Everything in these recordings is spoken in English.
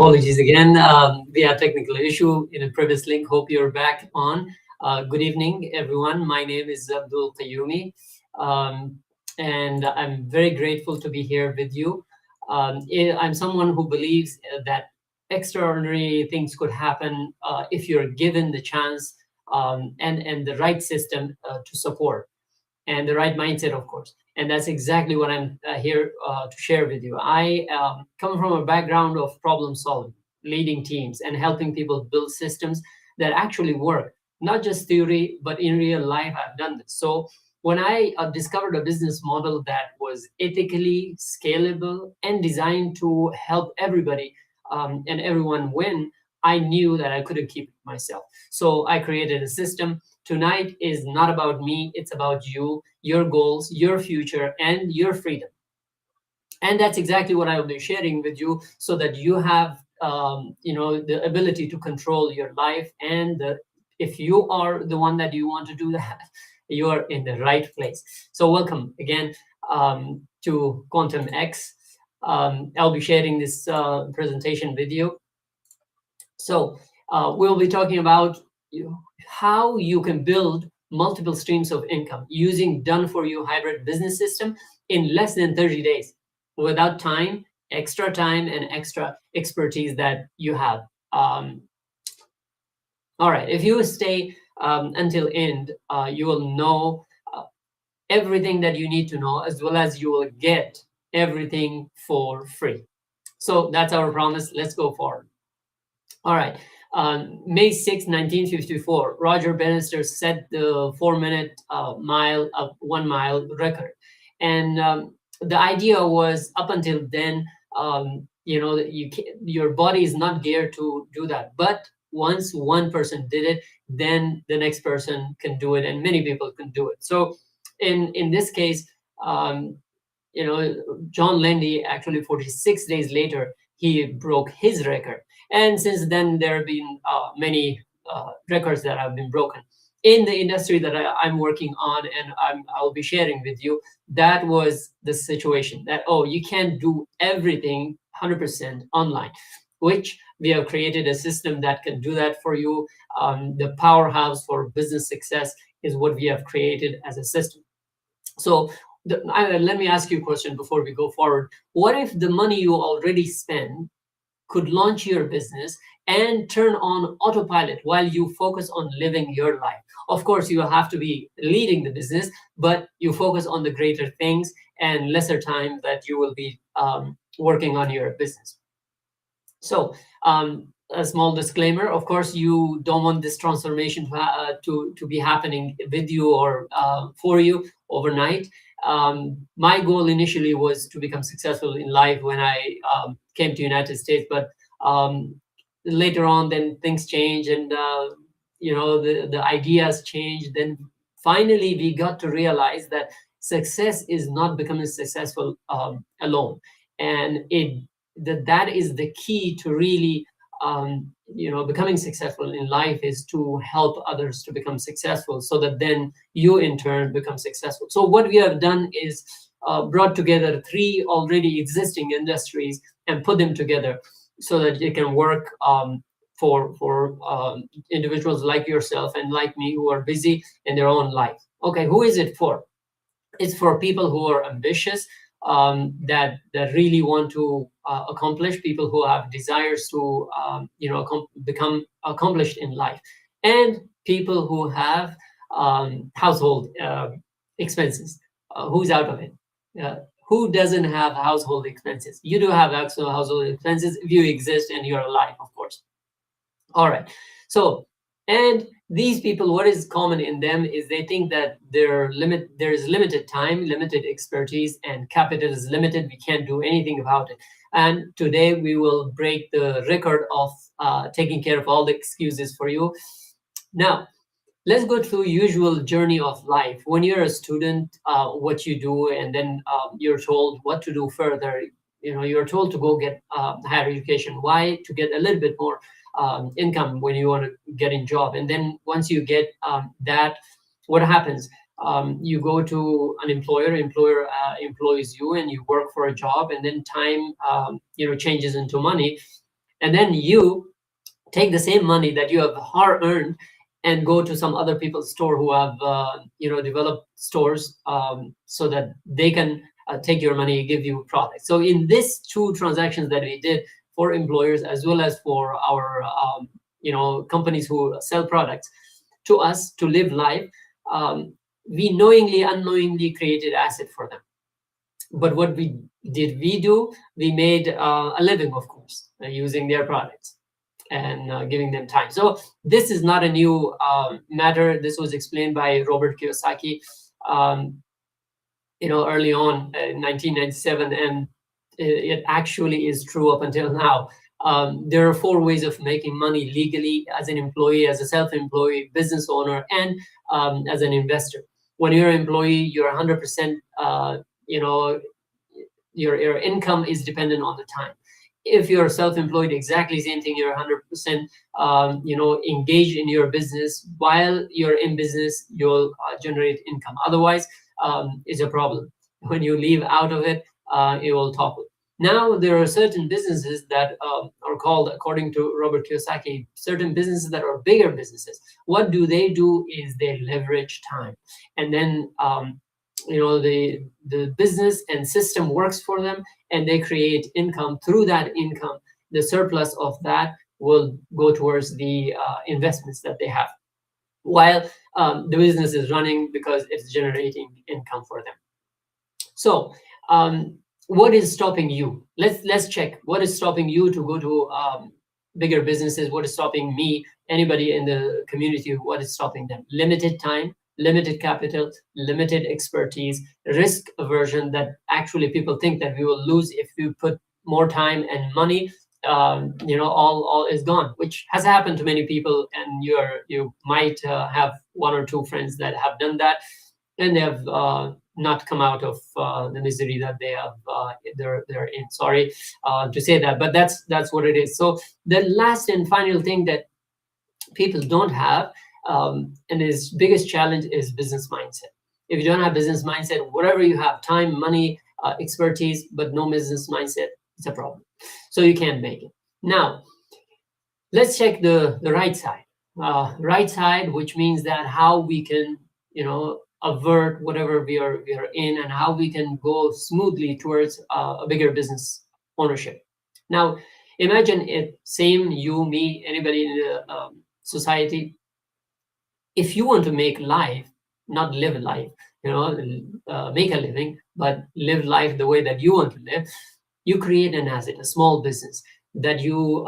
apologies again. We had technical issue in a previous link. Hope you're back on. Good evening, everyone. My name is Abdul Qayyumi, and I'm very grateful to be here with you. I'm someone who believes that extraordinary things could happen if you're given the chance and the right system to support, and the right mindset, of course. And that's exactly what I'm here to share with you. I come from a background of problem solving, leading teams, and helping people build systems that actually work, not just theory, but in real life. I've done this. So when I discovered a business model that was ethically scalable and designed to help everybody and everyone win, I knew that I couldn't keep it myself. So I created a system. Tonight is not about me, it's about you, your goals, your future, and your freedom. And that's exactly what I will be sharing with you, so that you have the ability to control your life. And if you are the one that you want to do that, you are in the right place. So welcome again to Quantum X. I'll be sharing this presentation with you. So we'll be talking about how you can build multiple streams of income using done-for-you hybrid business system in less than 30 days, without extra time, and extra expertise that you have. All right, if you stay until end, you will know everything that you need to know, as well as you will get everything for free. So that's our promise. Let's go forward. All right. May 6, 1954, Roger Bannister set the 4-minute 1 mile record. And the idea was, up until then, your body is not geared to do that. But once one person did it, then the next person can do it, and many people can do it. So in this case, John Landy, actually 46 days later, he broke his record. And since then, there have been many records that have been broken. In the industry that I'm working on, and I'll be sharing with you, that was the situation that, you can't do everything 100% online, which we have created a system that can do that for you. The powerhouse for business success is what we have created as a system. So let me ask you a question before we go forward. What if the money you already spend could launch your business and turn on autopilot while you focus on living your life? Of course, you will have to be leading the business, but you focus on the greater things and lesser time that you will be working on your business. So a small disclaimer, of course, you don't want this transformation to be happening with you or for you overnight. My goal initially was to become successful in life when I came to United States, but later on, then things change, and the ideas change. Then finally, we got to realize that success is not becoming successful alone, and that is the key to really becoming successful in life, is to help others to become successful, so that then you in turn become successful. So what we have done is brought together 3 already existing industries and put them together so that it can work for individuals like yourself and like me, who are busy in their own life. Okay, who is it for? It's for people who are ambitious, that really want to accomplish, people who have desires to become accomplished in life, and people who have household expenses. Who's out of it? Who doesn't have household expenses? You do have household expenses if you exist and you're alive, of course. All right. So, and these people, what is common in them is they think that there is limited time, limited expertise, and capital is limited. We can't do anything about it. And today we will break the record of taking care of all the excuses for you. Now, let's go through usual journey of life. When you're a student, what you do, and then you're told what to do further. You're told to go get higher education. Why? To get a little bit more income when you want to get a job. And then once you get that, what happens? You go to an employer employs you, and you work for a job, and then time changes into money. and then you take the same money that you have hard earned and go to some other people's store who have developed stores, so that they can take your money, give you products. So in this two transactions that we did for employers as well as for our companies who sell products to us to live life, we knowingly unknowingly created asset for them. But what we do, we made a living, of course, using their products and giving them time. So this is not a new matter. This was explained by Robert Kiyosaki, early on in 1997, and it actually is true up until now. There are four ways of making money legally: as an employee, as a self-employed business owner, and as an investor. When you're an employee, you're 100%, your income is dependent on the time. If you're self-employed, exactly same thing. You're 100%, engaged in your business. While you're in business, you'll generate income. Otherwise, it's a problem. When you leave out of it, it will topple. Now, there are certain businesses that are called, according to Robert Kiyosaki, certain businesses that are bigger businesses. What do? Is they leverage time, and then the business and system works for them, and they create income. Through that income, the surplus of that will go towards the investments that they have, while the business is running because it's generating income for them. So what is stopping you? Let's check what is stopping you to go to bigger businesses. What is stopping me, anybody in the community? What is stopping them? Limited time, limited capital, limited expertise, risk aversion, that actually people think that we will lose if we put more time and money. All is gone, which has happened to many people, and you might have one or two friends that have done that, and they have not come out of the misery that they have they're in. Sorry to say that, but that's what it is. So the last and final thing that people don't have, and his biggest challenge, is business mindset. If you don't have business mindset, whatever you have, time, money, expertise, but no business mindset, it's a problem. So you can't make it. Now, let's check the right side. Right side, which means that how we can, avert whatever we are in, and how we can go smoothly towards a bigger business ownership. Now, imagine it, same you, me, anybody in the society. If you want to make life, not live life, make a living, but live life the way that you want to live, you create an asset, a small business that you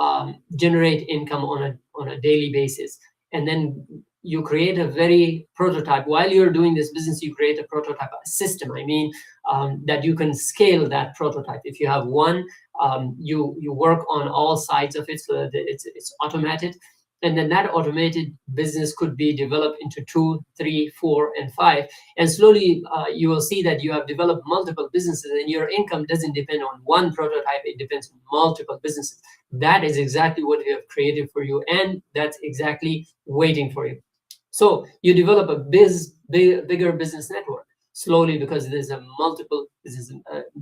generate income on a daily basis, and then you create a very prototype. While you're doing this business, you create a prototype, a system. I mean, that you can scale that prototype. If you have one, you work on all sides of it so that it's automated. And then that automated business could be developed into 2, 3, 4, and 5. And slowly you will see that you have developed multiple businesses, and your income doesn't depend on one prototype, it depends on multiple businesses. That is exactly what we have created for you, and that's exactly waiting for you. So you develop a bigger business network slowly, because there's a multiple business.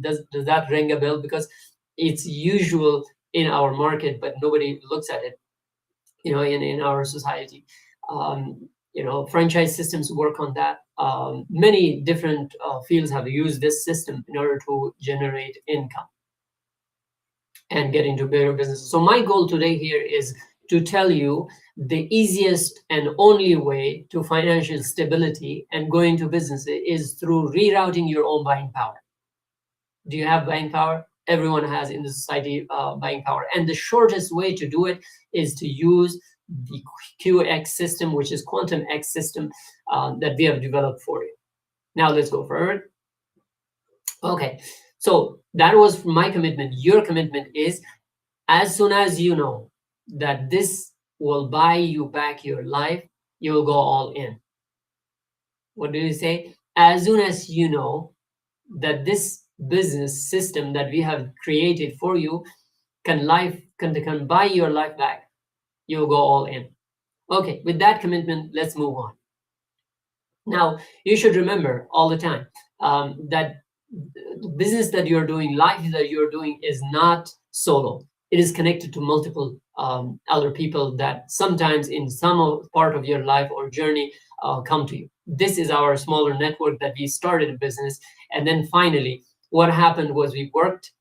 Does that ring a bell? Because it's usual in our market, but nobody looks at it. In our society, franchise systems work on that. Many different fields have used this system in order to generate income and get into bigger businesses. So my goal today here is to tell you the easiest and only way to financial stability and going to business is through rerouting your own buying power. Do you have buying power? Everyone has in the society buying power. And the shortest way to do it is to use the QX system, which is Quantum X system that we have developed for you. Now let's go forward. Okay, so that was my commitment. Your commitment is, as soon as you know that this will buy you back your life, you will go all in. What did you say? As soon as you know that this business system that we have created for you can buy your life back, you'll go all in. Okay, with that commitment, let's move on. Now, you should remember all the time that the business that you're doing, life that you're doing, is not solo. it is connected to multiple other people that sometimes in some part of your life or journey come to you. This is our smaller network that we started a business, and then finally, what happened was we worked,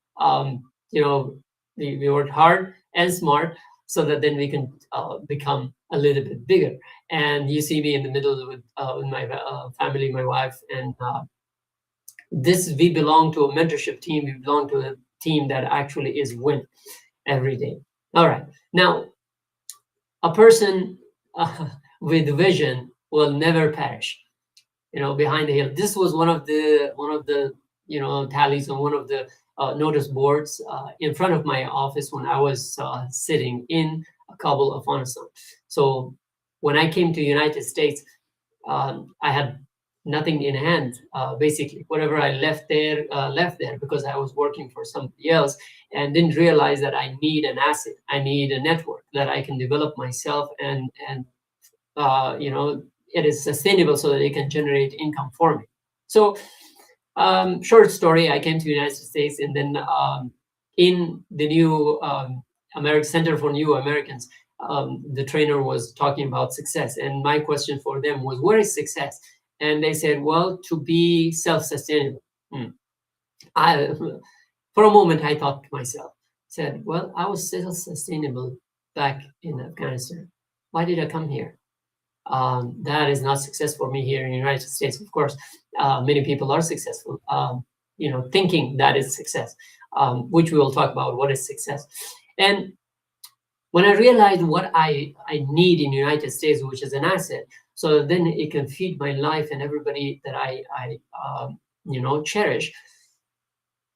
you know, we worked hard and smart so that then we can become a little bit bigger. And you see me in the middle with my family, my wife, and this, we belong to a mentorship team. We belong to a team that actually is win every day. All right. Now, a person with vision will never perish. Behind the hill. This was one of the tallies on one of the notice boards in front of my office when I was sitting in Kabul, Afghanistan. So when I came to United States, I had nothing in hand. Basically, whatever I left there because I was working for somebody else and didn't realize that I need an asset. I need a network that I can develop myself and it is sustainable so that it can generate income for me. So, short story, I came to the United States, and then in the new American Center for New Americans, the trainer was talking about success, and my question for them was, "What is success?" And they said, "Well, to be self-sustainable." I, for a moment, I thought to myself, said, "Well, I was self-sustainable back in Afghanistan. Why did I come here?" That is not success for me here in the United States. Of course, many people are successful, thinking that is success, which we will talk about. What is success? And when I realized what I need in the United States, which is an asset, so then it can feed my life and everybody that I cherish,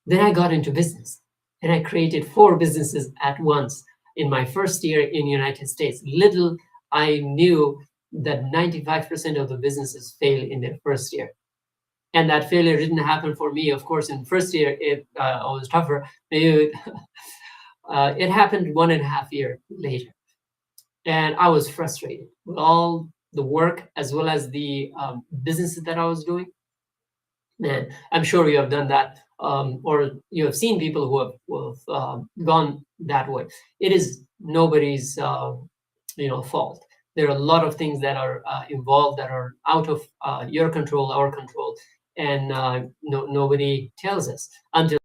then I got into business, and I created 4 businesses at once in my first year in the United States. Little I knew that 95% of the businesses fail in their first year. And that failure didn't happen for me. Of course, in the first year, it was tougher. It happened 1.5 years later. And I was frustrated with all the work as well as the businesses that I was doing. Man, I'm sure you have done that, or you have seen people who have gone that way. It is nobody's fault. There are a lot of things that are involved that are out of your control, our control, and nobody tells us until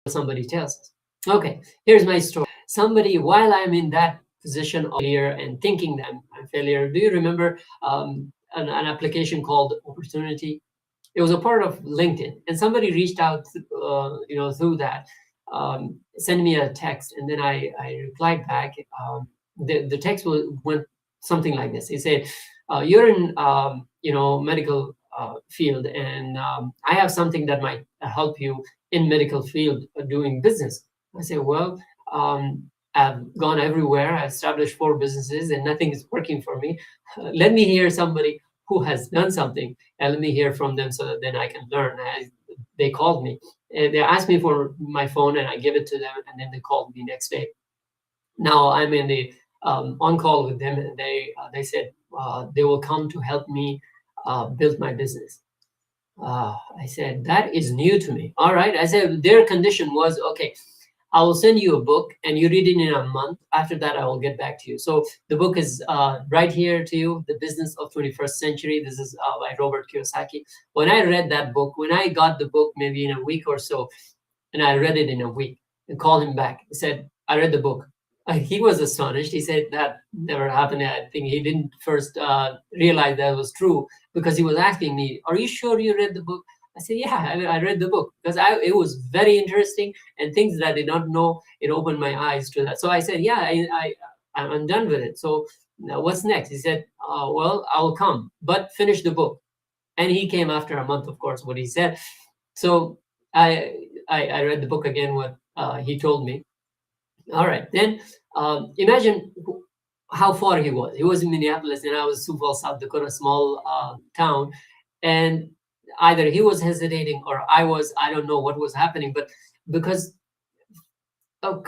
somebody tells us. Okay, here's my story. Somebody, while I'm in that position of failure and thinking that I'm failure, do you remember an application called Opportunity? It was a part of LinkedIn, and somebody reached out, through that, sent me a text, and then I replied back. The text went something like this. He said, "You're in, medical field, and I have something that might help you in medical field doing business." I said, "Well, I've gone everywhere. I established 4 businesses, and nothing is working for me. Let me hear somebody who has done something, and let me hear from them so that then I can learn." They called me, and they asked me for my phone, and I gave it to them, and then they called me next day. Now I'm in the on call with them, and they said they will come to help me build my business. I said, that is new to me. All right. I said, their condition was, okay, I will send you a book and you read it in a month. After that, I will get back to you. So the book is right here to you, The Business of 21st Century. This is by Robert Kiyosaki. When I read that book, when I got the book maybe in a week or so, and I read it in a week and called him back, he said, I read the book. He was astonished. He said that never happened. I think he didn't first realize that was true because he was asking me, are you sure you read the book? I said, yeah, I read the book because it was very interesting and things that I did not know. It opened my eyes to that. So I said, yeah, I'm done with it. So now what's next? He said, well, I'll come, but finish the book. And he came after a month, of course, what he said. So I read the book again, what he told me. All right, then imagine how far he was. He was in Minneapolis, and I was Sioux Falls, South Dakota, small town. And either he was hesitating or I was, I don't know what was happening, but because a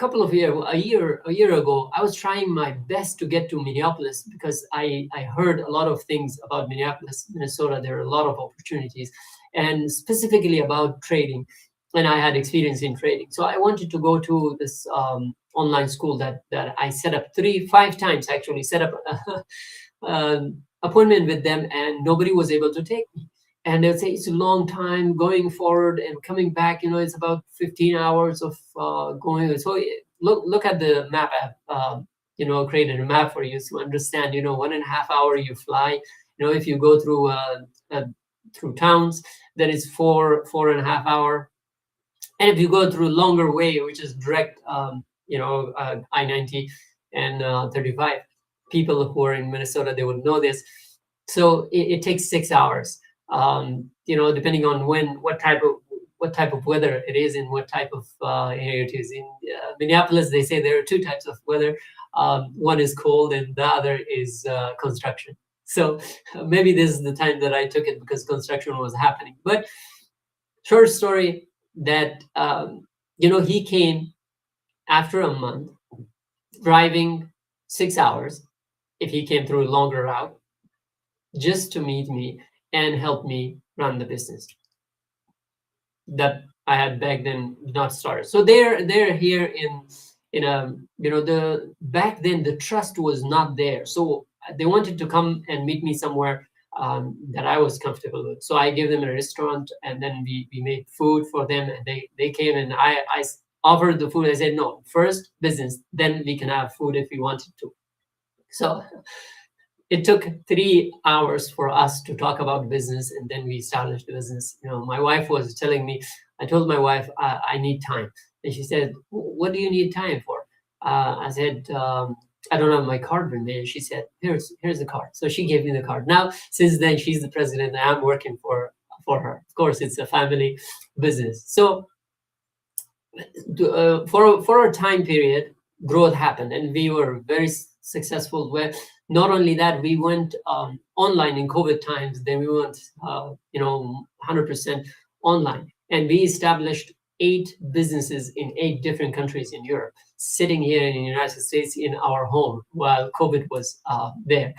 year ago, I was trying my best to get to Minneapolis because I heard a lot of things about Minneapolis, Minnesota. There are a lot of opportunities, and specifically about trading. and I had experience in trading. So I wanted to go to this online school that I set up 5 times, actually set up appointment with them, and nobody was able to take me. And they would say it's a long time going forward and coming back. It's about 15 hours of going. So look at the map app. Created a map for you to understand. 1.5 hour you fly. If you go through towns, then it's 4.5 hour. And if you go through longer way, which is direct, I-90 and 35, people who are in Minnesota, they would know this. So it takes 6 hours, depending on what type of weather it is and what type of area it is. In Minneapolis, they say there are 2 types of weather. One is cold and the other is construction. So maybe this is the time that I took it because construction was happening. But short story, that he came after a month driving 6 hours, if he came through a longer route, just to meet me and help me run the business that I had back then not started. So they're here in a the back then the trust was not there, so they wanted to come and meet me somewhere that I was comfortable with. So I gave them a restaurant, and then we made food for them, and they came, and I offered the food. I said, no, first business, then we can have food if we wanted to. So it took 3 hours for us to talk about business, and then we established the business. My wife was telling me, I told my wife, I need time. And she said, what do you need time for? I said, I don't have my card with me. And she said, here's the card. So she gave me the card. Now, since then, she's the president, and I'm working for her. Of course, it's a family business. So for a time period, growth happened, and we were very successful. Where not only that, we went online in COVID times. Then we went, 100% online, and we established 8 businesses in 8 different countries in Europe, sitting here in the United States in our home while COVID was there.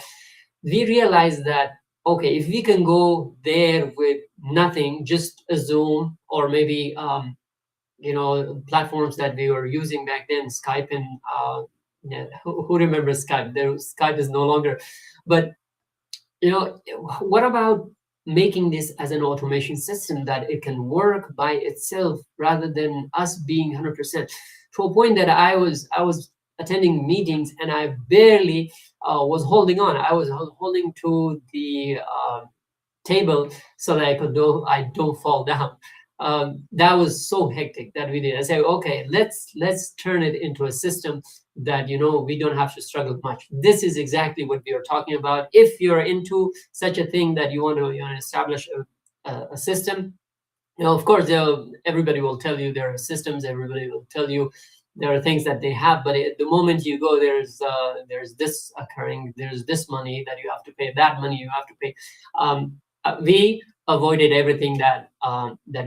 We realized that, okay, if we can go there with nothing, just a Zoom or maybe platforms that we were using back then, Skype and who remembers Skype? Skype is no longer. But what about making this as an automation system that it can work by itself rather than us being 100%? To a point that I was attending meetings and I barely was holding on. I was holding to the table so that I don't fall down. That was so hectic that we did. I said, okay, let's turn it into a system that we don't have to struggle much. This is exactly what we are talking about. If you're into such a thing that you want to establish a system, of course, everybody will tell you there are systems. Everybody will tell you there are things that they have, but at the moment you go, there's this occurring. There's this money that you have to pay. That money you have to pay. We avoided everything that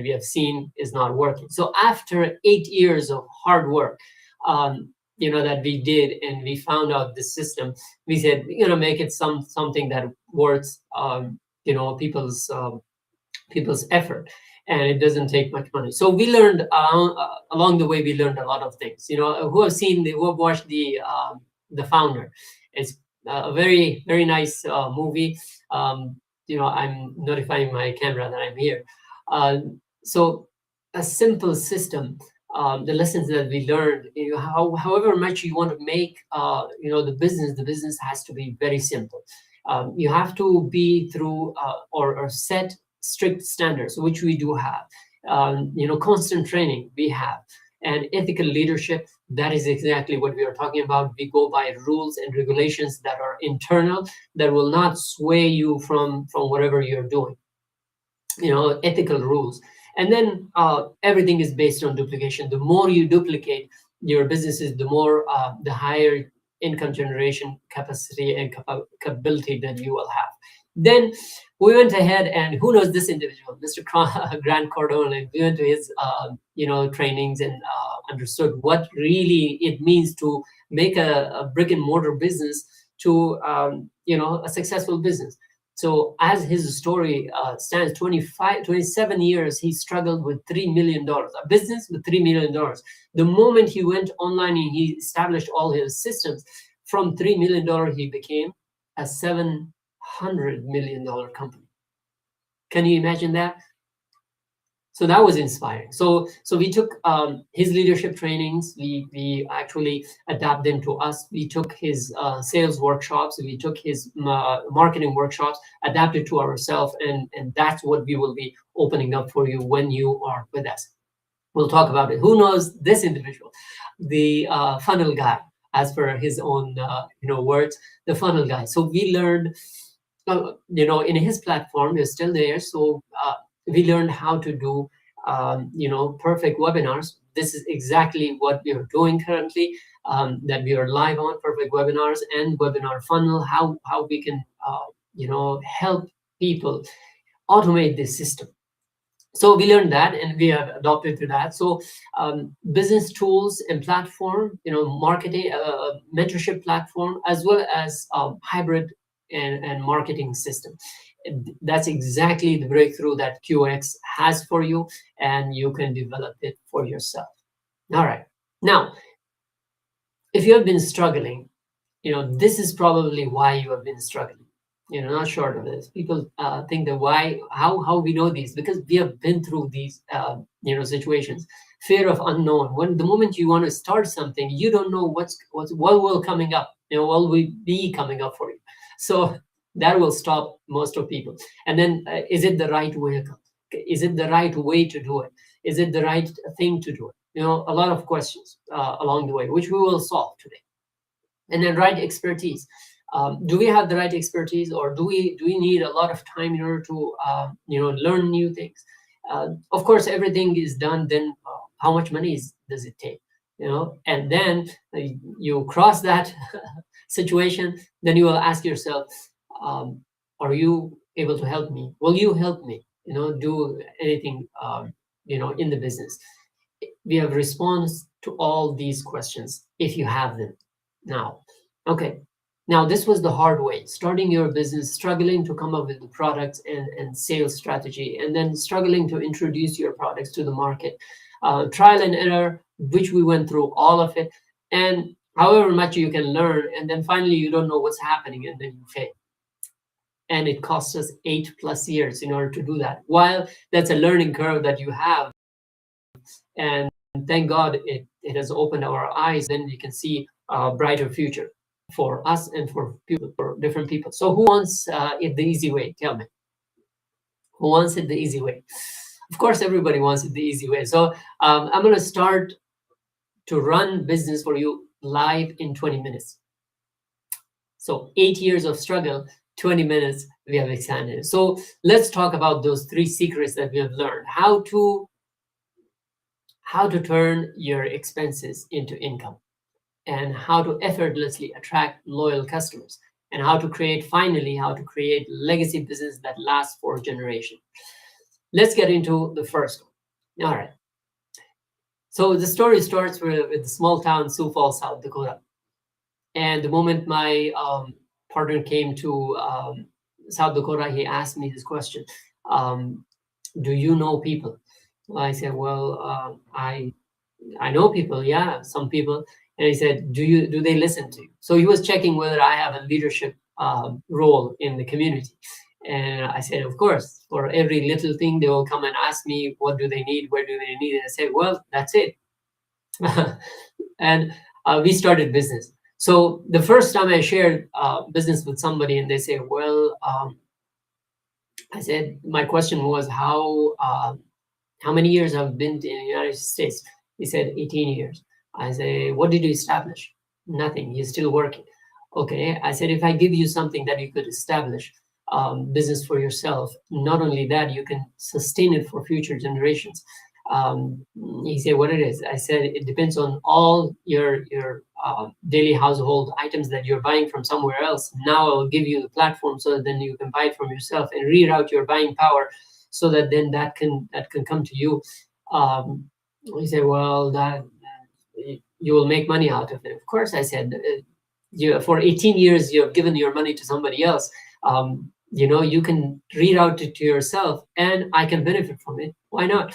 we have seen is not working. So after 8 years of hard work, that we did, and we found out the system, we said we're gonna make it something that works. People's effort, and it doesn't take much money. So we learned along the way. We learned a lot of things. Who have watched the Founder? It's a very, very nice movie. I'm notifying my camera that I'm here. So a simple system. The lessons that we learned. However much you want to make, the business has to be very simple. You have to be through or set strict standards, which we do have. Constant training we have, and ethical leadership. That is exactly what we are talking about. We go by rules and regulations that are internal, that will not sway you from whatever you're doing. Ethical rules. And then everything is based on duplication. The more you duplicate your businesses, the more the higher income generation capacity and capability that you will have. Then we went ahead, and who knows this individual, Mr. Grant Cardone, we went to his trainings and understood what really it means to make a brick and mortar business to a successful business. So as his story stands, 27 years, he struggled with $3 million, a business with $3 million. The moment he went online and he established all his systems, from $3 million, he became a $700 million company. Can you imagine that? So that was inspiring. So we took his leadership trainings. We actually adapted them to us. We took his sales workshops. We took his marketing workshops, adapted to ourselves, and that's what we will be opening up for you when you are with us. We'll talk about it. Who knows this individual, the funnel guy, as per his own words, the funnel guy. So we learned, in his platform, is still there. So we learned how to do perfect webinars. This is exactly what we are doing currently, that we are live on perfect webinars and webinar funnel, how we can help people automate this system. So we learned that and we have adopted to that. So business tools and platform, marketing, mentorship platform, as well as hybrid and marketing system. That's exactly the breakthrough that QX has for you, and you can develop it for yourself. All right. Now, if you have been struggling, this is probably why you have been struggling. Not short of this. People think that how we know these, because we have been through these, situations. Fear of unknown. When the moment you want to start something, you don't know what will coming up. What will be coming up for you. So that will stop most of people. And then, is it the right vehicle? Is it the right way to do it? Is it the right thing to do it? A lot of questions along the way, which we will solve today. And then right expertise. Do we have the right expertise, or do we need a lot of time in order to learn new things? Of course, everything is done. Then how much money does it take? And then you cross that situation. Then you will ask yourself, are you able to help me? Will you help me? Do anything in the business? We have response to all these questions if you have them now. Okay. Now, this was the hard way, starting your business, struggling to come up with the products and sales strategy, and then struggling to introduce your products to the market. Trial and error, which we went through all of it, and however much you can learn, and then finally you don't know what's happening, and then you fail. And it costs us 8+ years in order to do that. While that's a learning curve that you have, and thank God it has opened our eyes, then you can see a brighter future for us and for people, for different people. So who wants it the easy way? Tell me. Who wants it the easy way? Of course, everybody wants it the easy way. So I'm going to start to run business for you live in 20 minutes. So 8 years of struggle, 20 minutes, we have expanded. So let's talk about those 3 secrets that we have learned. How to turn your expenses into income, and how to effortlessly attract loyal customers, and how to create legacy business that lasts for generations. Let's get into the first one. All right. So the story starts with the small town, Sioux Falls, South Dakota. And the moment my partner came to South Dakota, he asked me this question: do you know people? I said, well, I know people, yeah, some people. And he said, do they listen to you? So he was checking whether I have a leadership role in the community. And I said, of course, for every little thing, they will come and ask me, what do they need? Where do they need it? I said, well, that's it. And we started business. So the first time I shared business with somebody and they say, well, I said, my question was, how many years have been in the United States? He said, 18 years. I say, what did you establish? Nothing. You're still working. Okay. I said, if I give you something that you could establish business for yourself, not only that, you can sustain it for future generations. He said, what it is? I said, it depends on all your daily household items that you're buying from somewhere else. Now I'll give you the platform so that then you can buy it from yourself and reroute your buying power so that then that can come to you. He said, well, that you will make money out of it. Of course, I said, for 18 years, you have given your money to somebody else. you can reroute it to yourself, and I can benefit from it. Why not?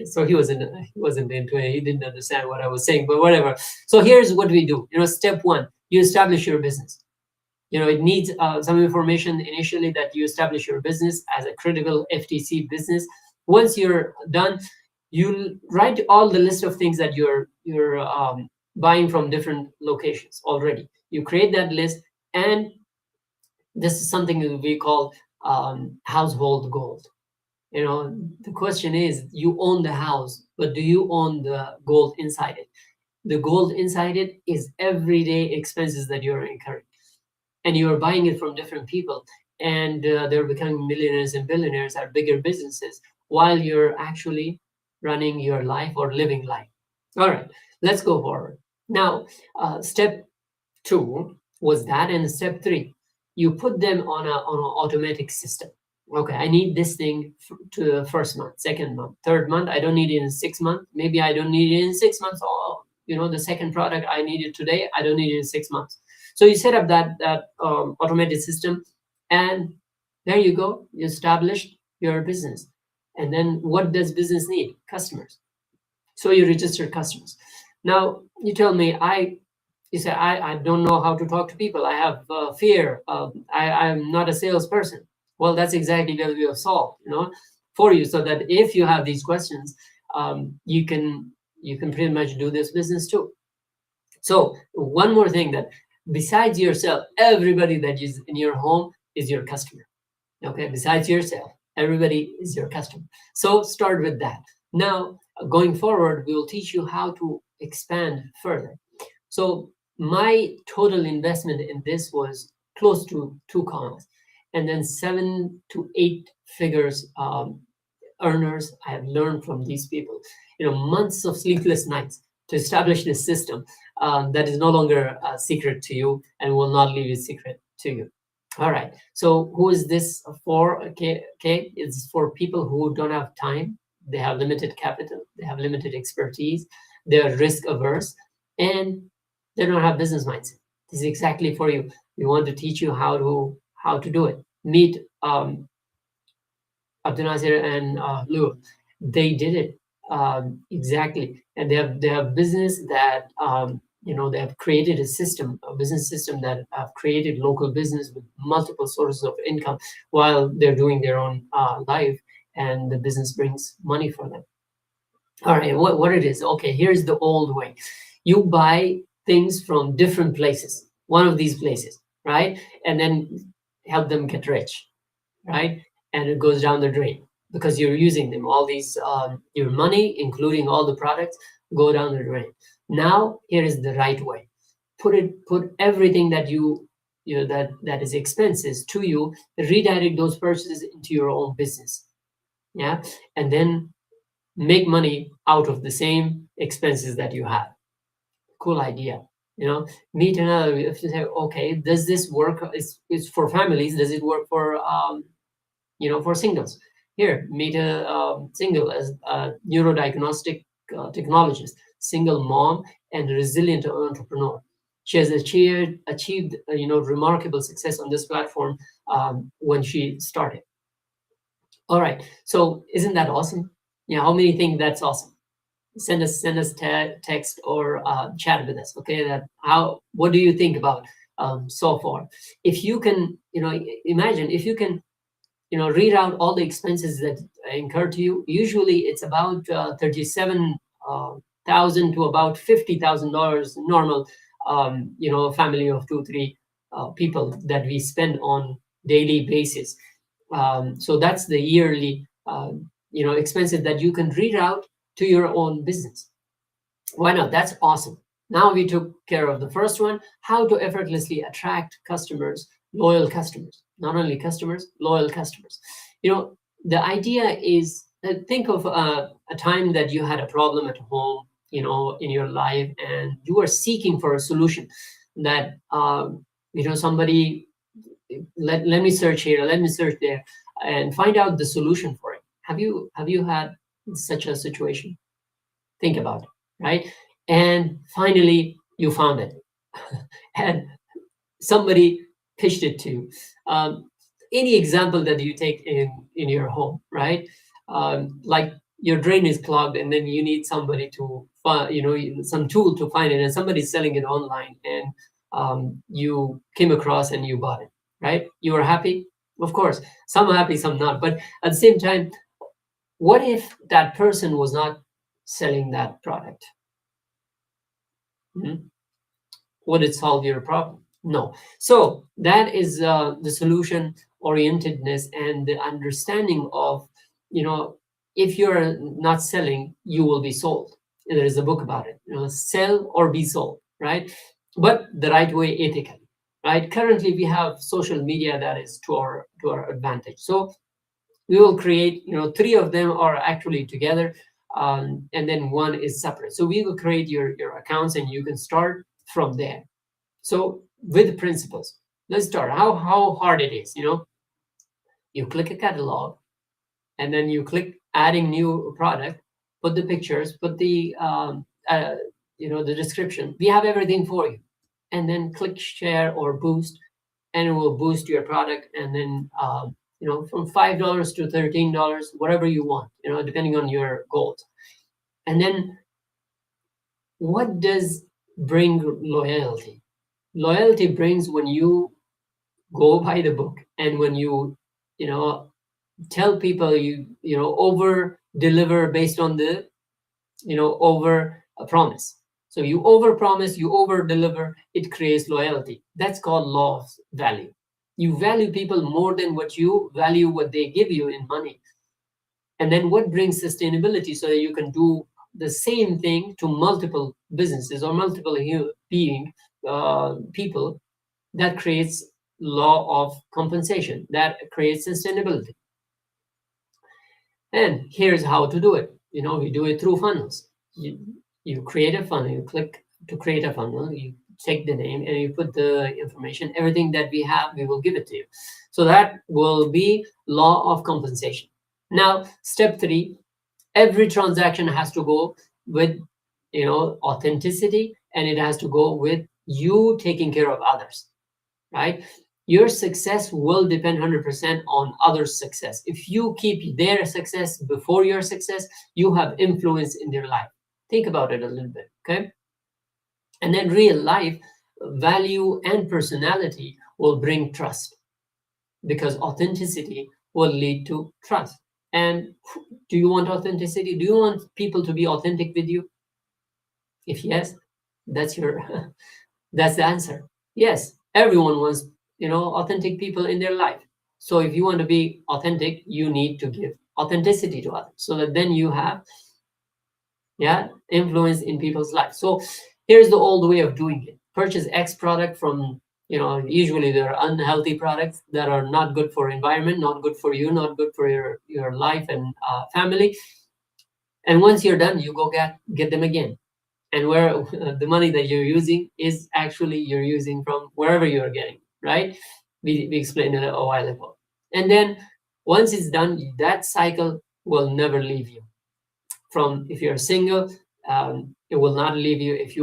So he wasn't into it. He didn't understand what I was saying, but whatever. So here's what we do. Step one, you establish your business. It needs some information initially, that you establish your business as a critical FTC business. Once you're done, you write all the list of things that you're buying from different locations already. You create that list, and this is something that we call household gold. The question is, you own the house, but do you own the gold inside it? The gold inside it is everyday expenses that you're incurring, and you're buying it from different people, and they're becoming millionaires and billionaires at bigger businesses, while you're actually running your life or living life. All right, let's go forward. Now, step two was that, and step three, you put them on an automatic system. Okay, I need this thing to the first month, second month, third month. I don't need it in 6 months. Maybe I don't need it in 6 months. Or the second product I need it today. I don't need it in 6 months. So you set up that automated system, and there you go. You established your business. And then what does business need? Customers. So you register customers. Now you tell me, you say, I don't know how to talk to people. I have fear. I'm not a salesperson. Well, that's exactly what we have solved, for you, so that if you have these questions, you can pretty much do this business too. So one more thing, that besides yourself, everybody that is in your home is your customer. Okay, besides yourself, everybody is your customer. So start with that. Now, going forward, we will teach you how to expand further. So my total investment in this was close to 2 commas, and then 7 to 8 figures earners I have learned from these people. Months of sleepless nights to establish this system that is no longer a secret to you, and will not leave a secret to you. All right. So who is this for? Okay. It's for people who don't have time. They have limited capital. They have limited expertise. They're risk averse, and they don't have business mindset. This is exactly for you. We want to teach you how to do it. Meet Abdul Nasir and Lou. They did it exactly, and they have business that they have created a business system that have created local business with multiple sources of income while they're doing their own life, and the business brings money for them. All right, what it is? Okay, here's the old way. You buy things from different places, one of these places, right? And then help them get rich, right? And it goes down the drain because you're using them. All these, your money, including all the products, go down the drain. Now, here is the right way. Put everything that that is expenses to you, redirect those purchases into your own business. Yeah. And then make money out of the same expenses that you have. Cool idea. Meet another. If you say, okay, does this work? It's for families. Does it work for for singles? Here, meet a single as a neurodiagnostic technologist, single mom, and resilient entrepreneur. She has achieved remarkable success on this platform when she started. All right, so isn't that awesome? How many think that's awesome? Send us text or chat with us. Okay, what do you think about so far? If you can, imagine if you can read out all the expenses that incur to you. Usually it's about 37,000 to about $50,000 normal, family of 2-3 people that we spend on daily basis. So that's the yearly, expenses that you can read out to your own business. Why not? That's awesome. Now we took care of the first one, how to effortlessly attract customers, loyal customers. Not only customers, loyal customers. The idea is, think of a time that you had a problem at home, in your life, and you were seeking for a solution that, somebody, let me search here, let me search there, and find out the solution for it. Have you had such a situation? Think about it, right? And finally, you found it. And somebody pitched it to you. any example that you take in your home, right? Like your drain is clogged, and then you need somebody to find, some tool to find it, and somebody's selling it online, and you came across and you bought it, right? You are happy, of course. Some are happy, some not. But at the same time, what if that person was not selling that product? Hmm? Would it solve your problem? No. So that is the solution orientedness and the understanding of, you know, if you're not selling, you will be sold. And there is a book about it, sell or be sold, right? But the right way, ethically, right? Currently, we have social media that is to our advantage. So we will create, three of them are actually together, and then one is separate. So we will create your accounts, and you can start from there. So with principles, let's start. How hard it is, you click a catalog, and then you click adding new product, put the pictures, put the the description. We have everything for you, and then click share or boost, and it will boost your product, and then from $5 to $13, whatever you want, depending on your goals. And then what does bring loyalty? Loyalty brings when you go by the book, and when you know tell people, over deliver based on the over promise. So you over promise, you over deliver, it creates loyalty. That's called law of value. You value people more than what you value what they give you in money. And then what brings sustainability, so that you can do the same thing to multiple businesses or multiple being people. That creates law of compensation, that creates sustainability. And here's how to do it. We do it through funnels. You create a funnel, you click to create a funnel, you take the name, and you put the information. Everything that we have, we will give it to you. So that will be law of compensation. Now, step 3, every transaction has to go with authenticity, and it has to go with you taking care of others, right? Your success will depend 100% on others' success. If you keep their success before your success, you have influence in their life. Think about it a little bit, okay? And then real life value and personality will bring trust, because authenticity will lead to trust. And do you want authenticity? Do you want people to be authentic with you? If yes, that's your that's the answer. Yes, everyone wants, authentic people in their life. So if you want to be authentic, you need to give authenticity to others, so that then you have influence in people's lives. So here's the old way of doing it. Purchase X product from, usually they're unhealthy products that are not good for environment, not good for you, not good for your life and family. And once you're done, you go get them again. And where the money that you're using is actually you're using from wherever you're getting, right? We explained it a while ago. And then once it's done, that cycle will never leave you. From if you're single, it will not leave you. If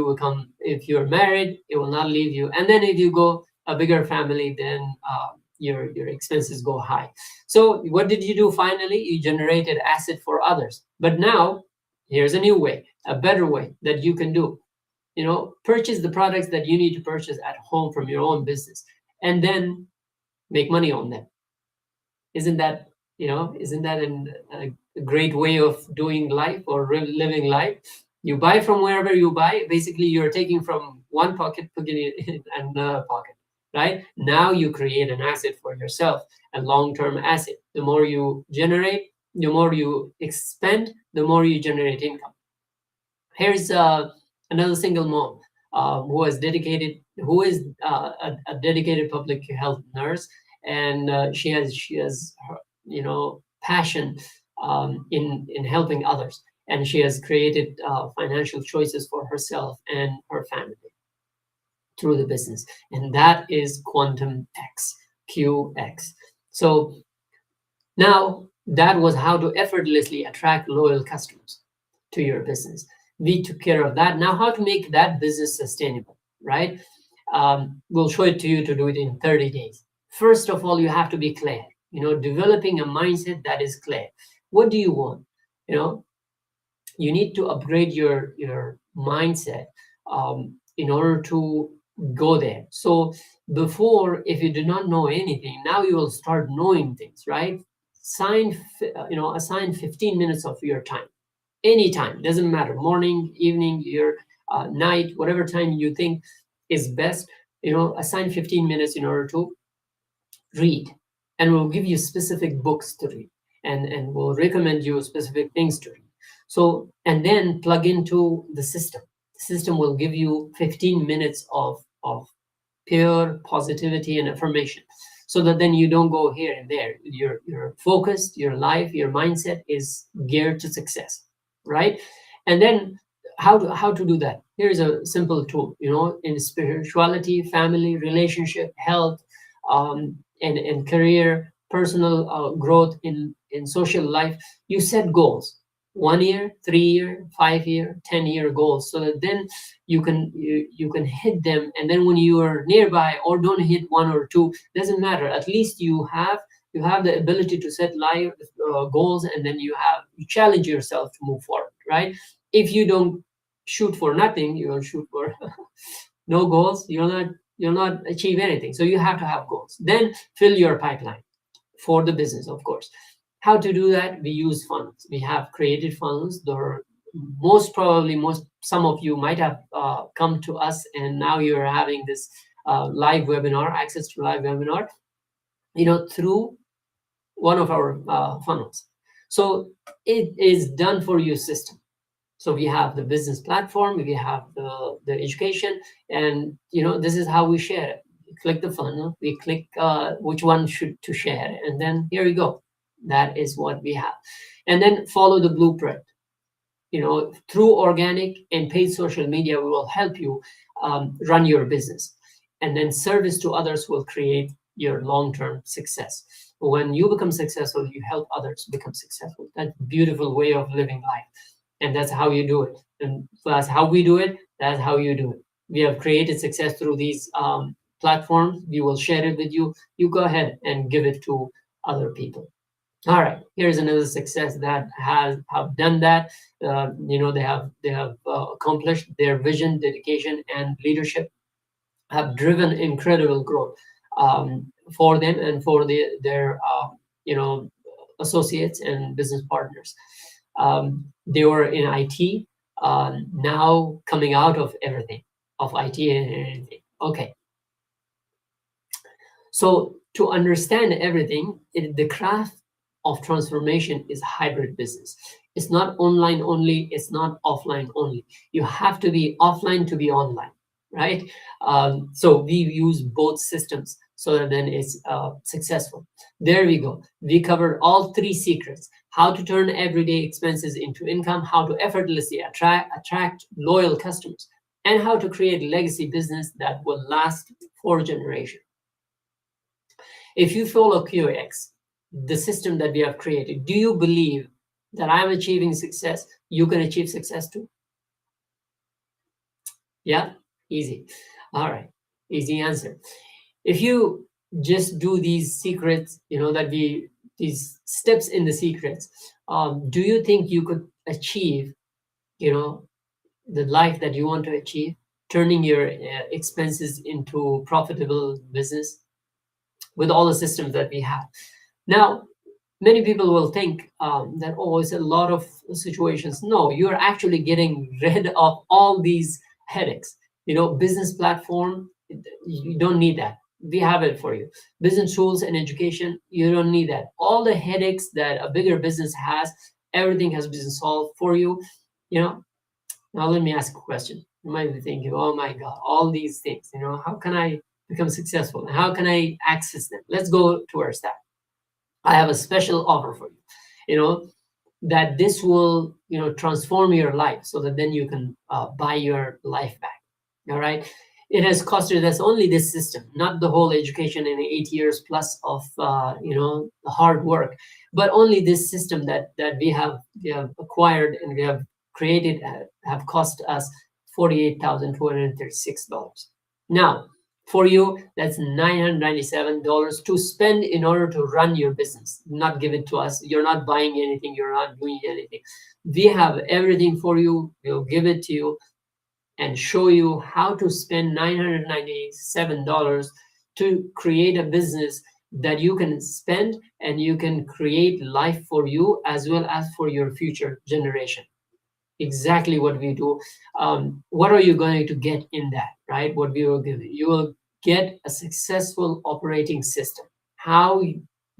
you're married, it will not leave you. And then if you go a bigger family, then your expenses go high. So what did you do finally? You generated asset for others. But now here's a new way, a better way that you can do. Purchase the products that you need to purchase at home from your own business, and then make money on them. Isn't that a great way of doing life or living life? You buy from wherever you buy. Basically, you're taking from one pocket, putting it in another pocket, right? Now you create an asset for yourself, a long-term asset. The more you generate, the more you expend, the more you generate income. Here's another single mom who is a dedicated public health nurse, and she has her, passion in helping others, and she has created financial choices for herself and her family through the business, and that is Quantum X, QX. So now that was how to effortlessly attract loyal customers to your business. We took care of that. Now how to make that business sustainable, right? We'll show it to you to do it in 30 days. First of all, you have to be clear, developing a mindset that is clear. What do you want? You know, you need to upgrade your mindset in order to go there. So before, if you did not know anything, now you will start knowing things, right? Assign 15 minutes of your time, anytime, doesn't matter, morning, evening, your night, whatever time you think is best. Assign 15 minutes in order to read, and we'll give you specific books to read, and we'll recommend you specific things to read. So, and then plug into the system. The system will give you 15 minutes of pure positivity and affirmation, so that then you don't go here and there. You're focused, your life, your mindset is geared to success, right? And then how to do that? Here's a simple tool, in spirituality, family, relationship, health, and career, personal growth, in social life. You set goals, 1 year, 3 year, 5 year, 10 year goals, so that then you can hit them. And then when you are nearby or don't hit one or two, doesn't matter, at least you have the ability to set live goals, and then you challenge yourself to move forward, right? If you don't shoot for nothing, you will shoot for no goals, you'll not achieve anything. So you have to have goals. Then fill your pipeline for the business, of course. How to do that? We use funnels. We have created funnels. There, most probably, some of you might have come to us, and now you're having this live webinar, access to live webinar, through one of our funnels. So it is done for your system. So we have the business platform, we have the education, and this is how we share it. We click the funnel, we click which one to share, and then here we go. That is what we have. And then follow the blueprint. Through organic and paid social media, we will help you run your business. And then service to others will create your long-term success. When you become successful, you help others become successful. That's a beautiful way of living life. And that's how you do it. And that's how we do it. That's how you do it. We have created success through these platforms. We will share it with you. You go ahead and give it to other people. All right, here's another success that have done that. They have accomplished their vision, dedication, and leadership have driven incredible growth for them and for their associates and business partners. They were in IT, now coming out of everything, of IT and everything. Okay. So to understand everything, the craft of transformation is hybrid business. It's not online only, it's not offline only. You have to be offline to be online, right? So we use both systems so that then it's successful. There we go. We covered all three secrets: how to turn everyday expenses into income, how to effortlessly attract loyal customers, and how to create legacy business that will last for generations. If you follow QX, the system that we have created, do you believe that I'm achieving success, you can achieve success too? Yeah, easy. All right, easy answer. If you just do these secrets, these steps in the secrets, do you think you could achieve, the life that you want to achieve, turning your expenses into profitable business with all the systems that we have? Now, many people will think that, it's a lot of situations. No, you're actually getting rid of all these headaches. Business platform, you don't need that. We have it for you. Business tools and education, you don't need that. All the headaches that a bigger business has, everything has been solved for you. Now let me ask a question. You might be thinking, oh my God, all these things, how can I become successful? How can I access them? Let's go towards that. I have a special offer for you, that this will, transform your life so that then you can buy your life back. All right. It has costed us only this system, not the whole education in 8 years plus of, hard work, but only this system that we have acquired and we have created have cost us $48,236. Now, For you, that's $997 to spend in order to run your business. Not give it to us. You're not buying anything. You're not doing anything. We have everything for you. We'll give it to you and show you how to spend $997 to create a business that you can spend and you can create life for you as well as for your future generation. Exactly what we do. What are you going to get in that, right? What we will give you will get a successful operating system. How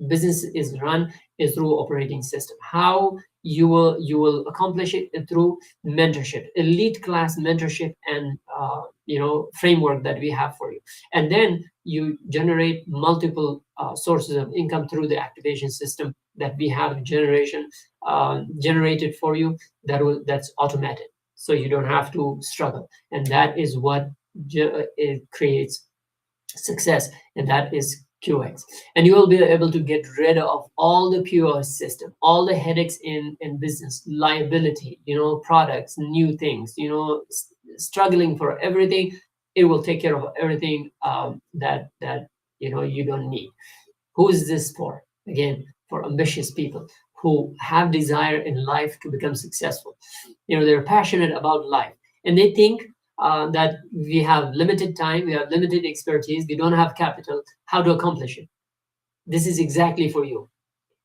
business is run is through operating system. How you will accomplish it through mentorship, elite class mentorship, and framework that we have for you. And then you generate multiple sources of income through the activation system that we have generated for you, that's automated, so you don't have to struggle. And that is what it creates success, and that is QX. And you will be able to get rid of all the POS system, all the headaches in business, liability, products, new things, struggling for everything. It will take care of everything that you don't need. Who is this for? Again, for ambitious people who have desire in life to become successful. They're passionate about life, and they think that we have limited time, we have limited expertise, we don't have capital. How to accomplish it? This is exactly for you.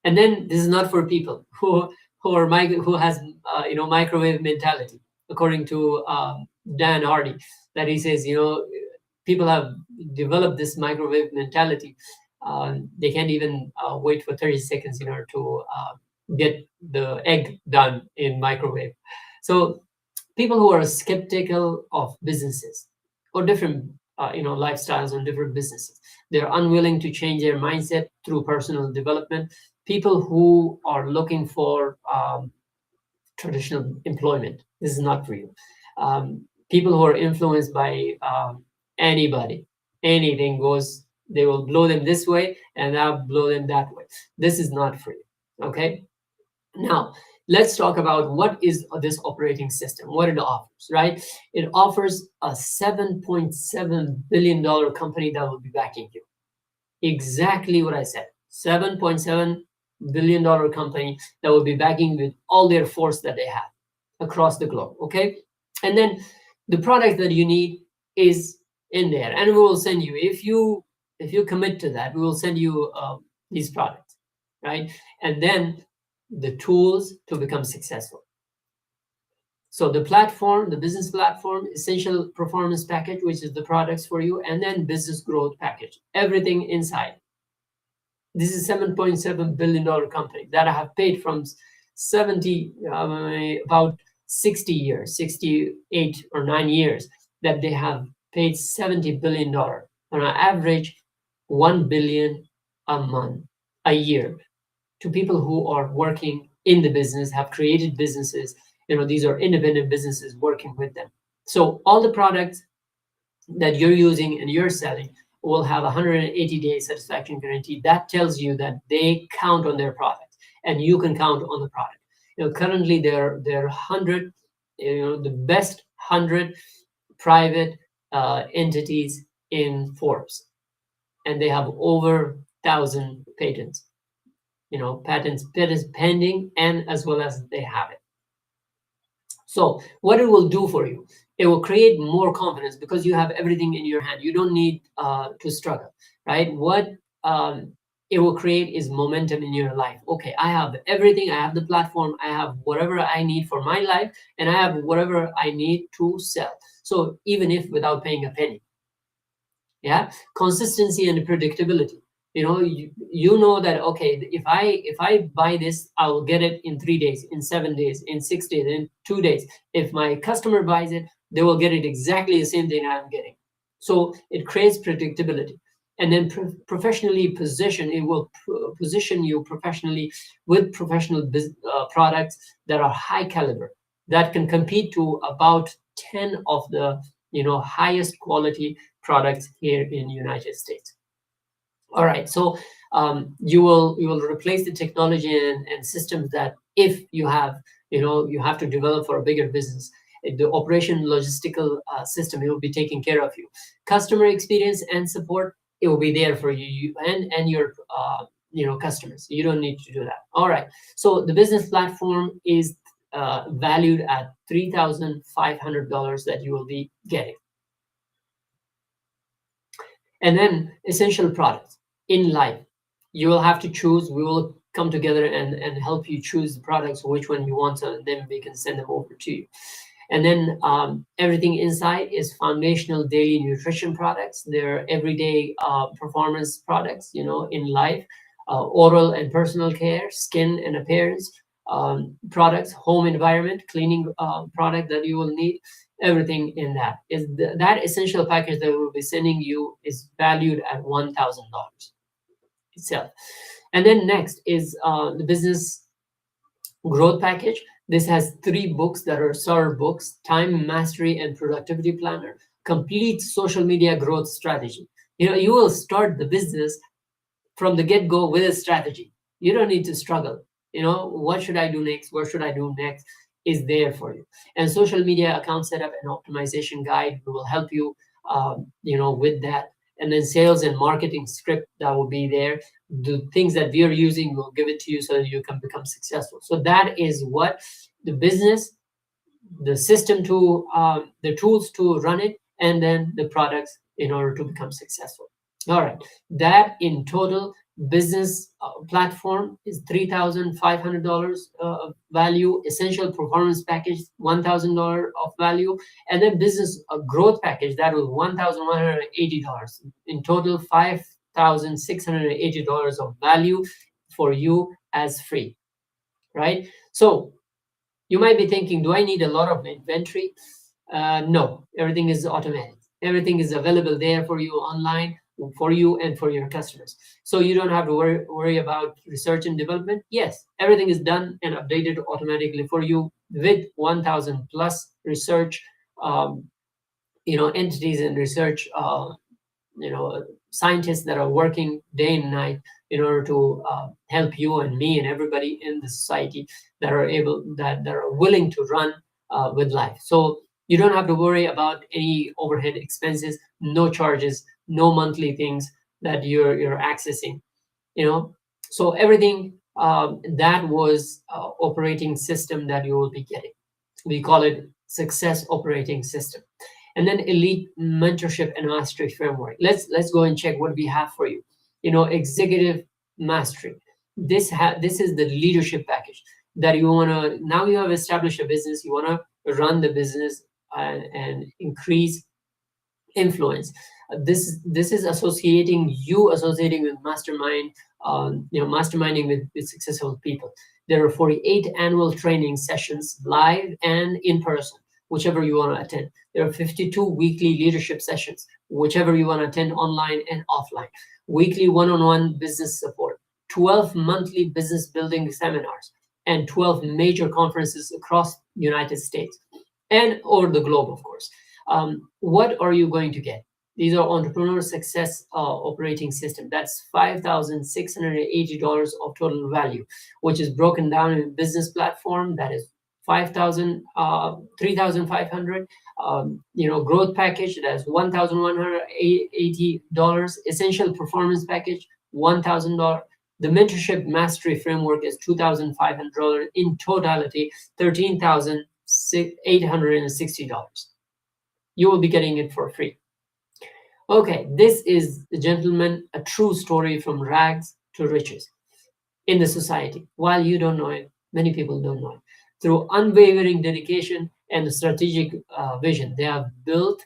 And then this is not for people who has microwave mentality. According to Dan Hardy, that he says, people have developed this microwave mentality. They can't even wait for 30 seconds in order to get the egg done in microwave. So people who are skeptical of businesses or different lifestyles and different businesses, they're unwilling to change their mindset through personal development. People who are looking for traditional employment, this is not for you. People who are influenced by anybody, anything goes, they will blow them this way and I'll blow them that way. This is not for you. Okay, now let's talk about what is this operating system, what it offers, right? It offers a $7.7 billion company that will be backing you. Exactly what I said. $7.7 billion company that will be backing with all their force that they have across the globe. Okay, and then the product that you need is in there, and we will send you, if you commit to that, we will send you these products, right? And then the tools to become successful. So the platform, the business platform, essential performance package, which is the products for you, and then business growth package, everything inside. This is $7.7 billion company that I have paid from about 60 years, 68 or 9 years, that they have paid $70 billion on an average, $1 billion a month, a year, to people who are working in the business, have created businesses. These are independent businesses working with them. So all the products that you're using and you're selling will have a 180-day satisfaction guarantee. That tells you that they count on their product and you can count on the product. Currently there are 100, the best 100 private entities in Forbes, and they have over 1,000 patents. Patents pending, and as well as they have it. So what it will do for you, it will create more confidence because you have everything in your hand. You don't need to struggle, right? What it will create is momentum in your life. Okay, I have everything. I have the platform. I have whatever I need for my life, and I have whatever I need to sell. So even if without paying a penny, yeah, consistency and predictability. You know that, okay, if I buy this, I will get it in 3 days, in 7 days, in 6 days, in 2 days. If my customer buys it, they will get it exactly the same thing I'm getting. So it creates predictability. And then professionally position, it will position you professionally with professional products that are high caliber, that can compete to about 10 of the highest quality products here in United States. All right, so you will replace the technology and systems that, if you have you have to develop for a bigger business. The operation logistical system, it will be taking care of you. Customer experience and support, it will be there for you, and your customers. You don't need to do that. All right. So the business platform is valued at $3,500 that you will be getting. And then essential products in life, you will have to choose. We will come together and help you choose the products, which one you want, and then we can send them over to you. And then everything inside is foundational daily nutrition products. They're everyday performance products, in life, oral and personal care, skin and appearance products, home environment, cleaning product that you will need. Everything in that is that essential package that we'll be sending you is valued at $1,000 itself. And then next is the business growth package. This has 3 books that are SAR books: Time Mastery and Productivity Planner, Complete Social Media Growth Strategy. You will start the business from the get-go with a strategy. You don't need to struggle. What should I do next? What should I do next? Is there for you. And social media account setup and optimization guide will help you, with that. And then sales and marketing script that will be there. The things that we are using, we'll give it to you so that you can become successful. So that is what the business, the system to, the tools to run it, and then the products in order to become successful. All right, that in total business platform is $3,500 value. Essential performance package, $1,000 of value, and then business growth package, that was $1,180. In total, $5,680 of value for you as free, right? So you might be thinking, do I need a lot of inventory? No, everything is automatic. Everything is available there for you online, for you and for your customers. So you don't have to worry about research and development. Yes, everything is done and updated automatically for you with 1,000 plus research, entities and research, scientists that are working day and night in order to help you and me and everybody in the society that are willing to run with life. So you don't have to worry about any overhead expenses, no charges, no monthly things that you're accessing. So everything that was operating system that you will be getting. We call it Success Operating System. And then Elite Mentorship and Mastery Framework. Let's go and check what we have for you. Executive Mastery. This is the leadership package that you want to. Now you have established a business. You want to run the business and increase influence. This is associating with mastermind, masterminding with successful people. There are 48 annual training sessions, live and in person, whichever you want to attend. There are 52 weekly leadership sessions, whichever you want to attend, online and offline. Weekly one-on-one business support, 12 monthly business building seminars, and 12 major conferences across the United States and over the globe, of course. What are you going to get? These are Entrepreneur Success Operating System. That's $5,680 of total value, which is broken down in business platform. That is $3,500. Growth package, that's $1,180. Essential performance package, $1,000. The mentorship mastery framework is $2,500. In totality, $13,860. You will be getting it for free. Okay, this is, gentlemen, a true story from rags to riches in the society. While you don't know it, many people don't know it. Through unwavering dedication and strategic vision, they have built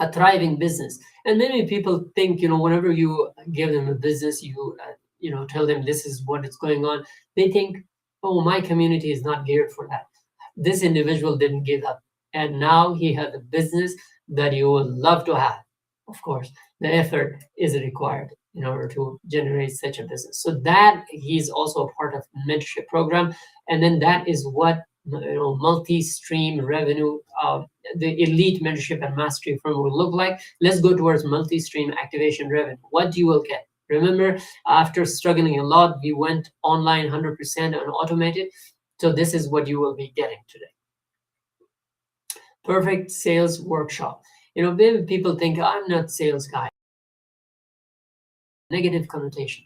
a thriving business. And many people think, whenever you give them a business, you tell them this is what is going on, they think, oh, my community is not geared for that. This individual didn't give up, and now he has a business that you would love to have. Of course, the effort is required in order to generate such a business. So that he's also a part of the mentorship program. And then that is what multi-stream revenue, the elite mentorship and mastery firm will look like. Let's go towards multi-stream activation revenue. What you will get. Remember, after struggling a lot, we went online 100% and automated. So this is what you will be getting today. Perfect sales workshop. Maybe people think I'm not sales guy. Negative connotation.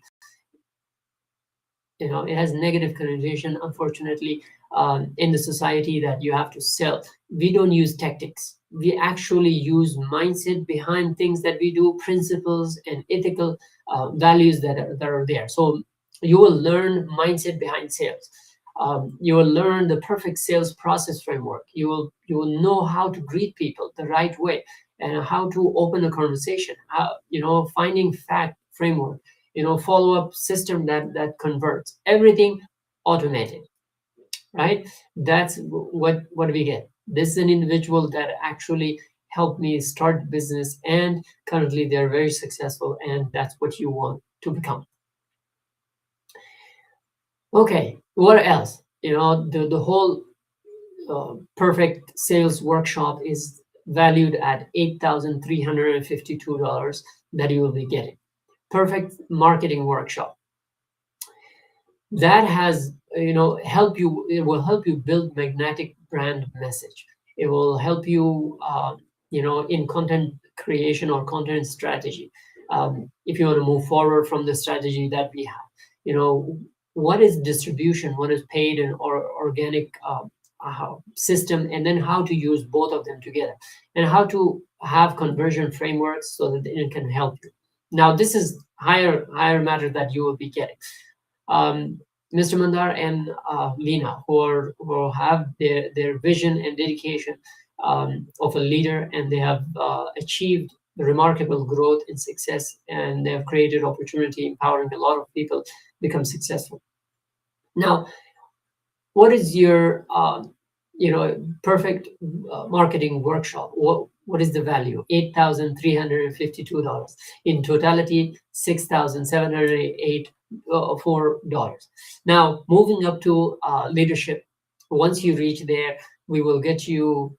It has negative connotation, unfortunately, in the society, that you have to sell. We don't use tactics. We actually use mindset behind things that we do, principles and ethical values that are there. So you will learn mindset behind sales. You will learn the perfect sales process framework. You will know how to greet people the right way, and how to open a conversation. Finding fact framework, follow-up system that converts everything, automated, right? That's what we get. This is an individual that actually helped me start business, and currently they're very successful, and that's what you want to become. Okay, what else? The whole perfect sales workshop is valued at $8,352 that you will be getting. Perfect marketing workshop, that has help you it will help you build magnetic brand message. It will help you in content creation or content strategy. If you want to move forward from the strategy that we have, what is distribution, what is paid and or organic system, and then how to use both of them together, and how to have conversion frameworks so that it can help you. Now this is higher matter that you will be getting. Mr. Mandar and Lena, who have their vision and dedication of a leader, and they have achieved remarkable growth and success, and they have created opportunity, empowering a lot of people become successful. Now, what is your perfect marketing workshop? What is the value? $8,352. In totality, $6,784. Now, moving up to leadership. Once you reach there, we will get you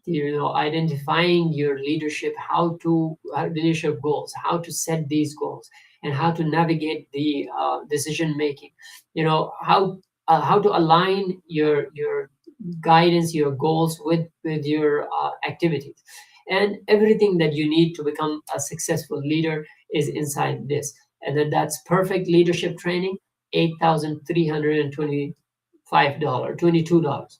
identifying your leadership, leadership goals, how to set these goals, and how to navigate the decision making. How to align your guidance, your goals with your activities, and everything that you need to become a successful leader is inside this. And then that's perfect leadership training, $8,325, $22,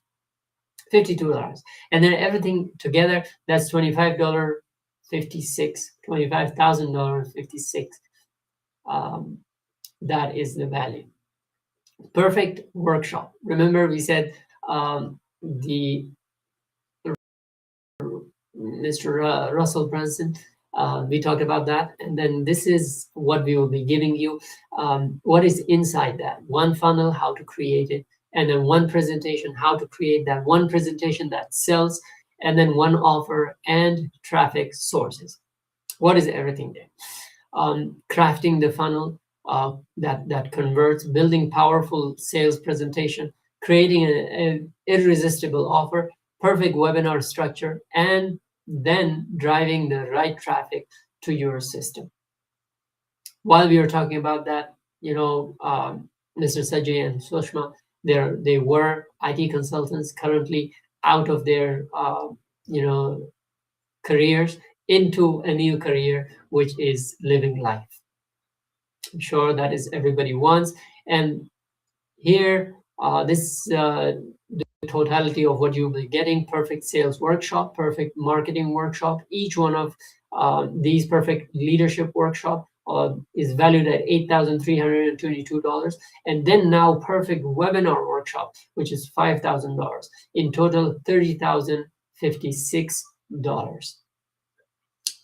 $52, and then everything together, that's $25.56, $25,000.56. That is the value. Perfect workshop. Remember, we said the Mr. Russell Brunson. We talked about that, and then this is what we will be giving you. What is inside that? One funnel, how to create it, and then one presentation, how to create that one presentation that sells, and then one offer and traffic sources. What is everything there? Crafting the funnel that converts, building powerful sales presentation, creating an irresistible offer, perfect webinar structure, and then driving the right traffic to your system. While we were talking about that, Mr. Sajay and Sushma, they were IT consultants, currently out of their careers into a new career, which is living life. I'm sure that is everybody wants. And here, this the totality of what you'll be getting: perfect sales workshop, perfect marketing workshop. Each one of these perfect leadership workshop is valued at $8,322. And then now perfect webinar workshop, which is $5,000. In total, $30,056.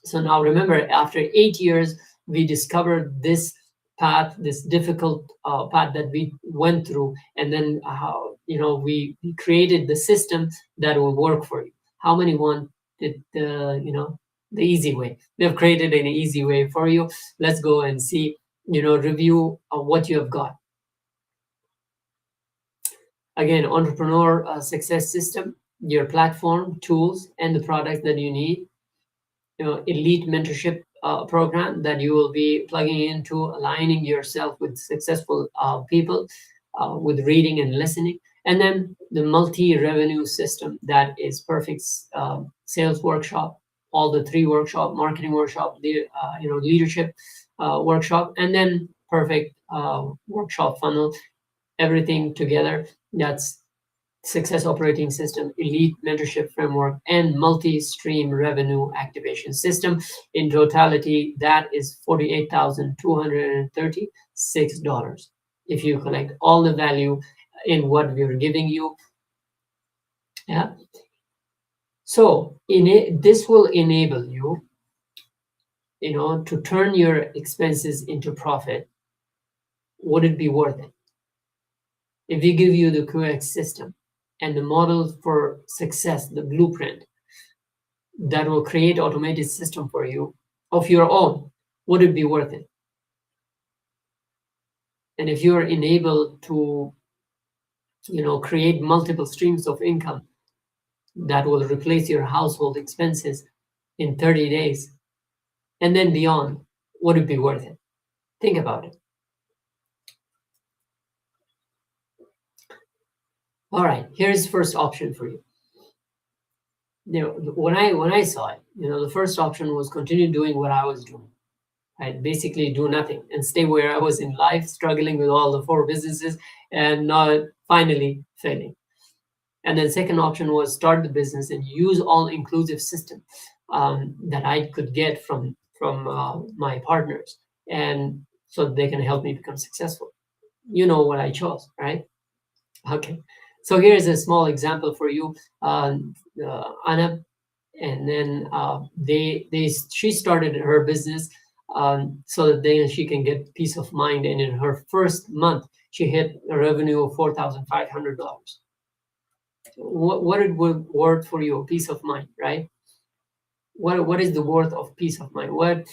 So now remember, after 8 years, we discovered this path, this difficult path that we went through, and then we created the system that will work for you. How many want it, the easy way? We have created an easy way for you. Let's go and see, review what you have got. Again, entrepreneur success system, your platform, tools, and the products that you need. Elite mentorship program that you will be plugging into, aligning yourself with successful people with reading and listening, And then the multi-revenue system, that is perfect sales workshop, all the three workshop, marketing workshop, leadership workshop, and then perfect workshop funnel, everything together. That's success operating system, elite mentorship framework, and multi-stream revenue activation system. In totality, that is $48,236 if you collect all the value in what we're giving you. Yeah. So this will enable you, to turn your expenses into profit. Would it be worth it? If we give you the QX system and the model for success, the blueprint that will create automated system for you of your own, would it be worth it? And if you're enabled to, create multiple streams of income that will replace your household expenses in 30 days and then beyond, would it be worth it? Think about it. All right, here's first option for you. When I saw it, the first option was continue doing what I was doing. Right? Basically do nothing and stay where I was in life, struggling with all the 4 businesses and not finally failing. And then second option was start the business and use all inclusive system that I could get from my partners, and so they can help me become successful. You know what I chose, right? Okay. So here's a small example for you, Anna, and then she started her business so that then she can get peace of mind. And in her first month, she hit a revenue of $4,500. What it would worth for you? Peace of mind, right? What is the worth of peace of mind? What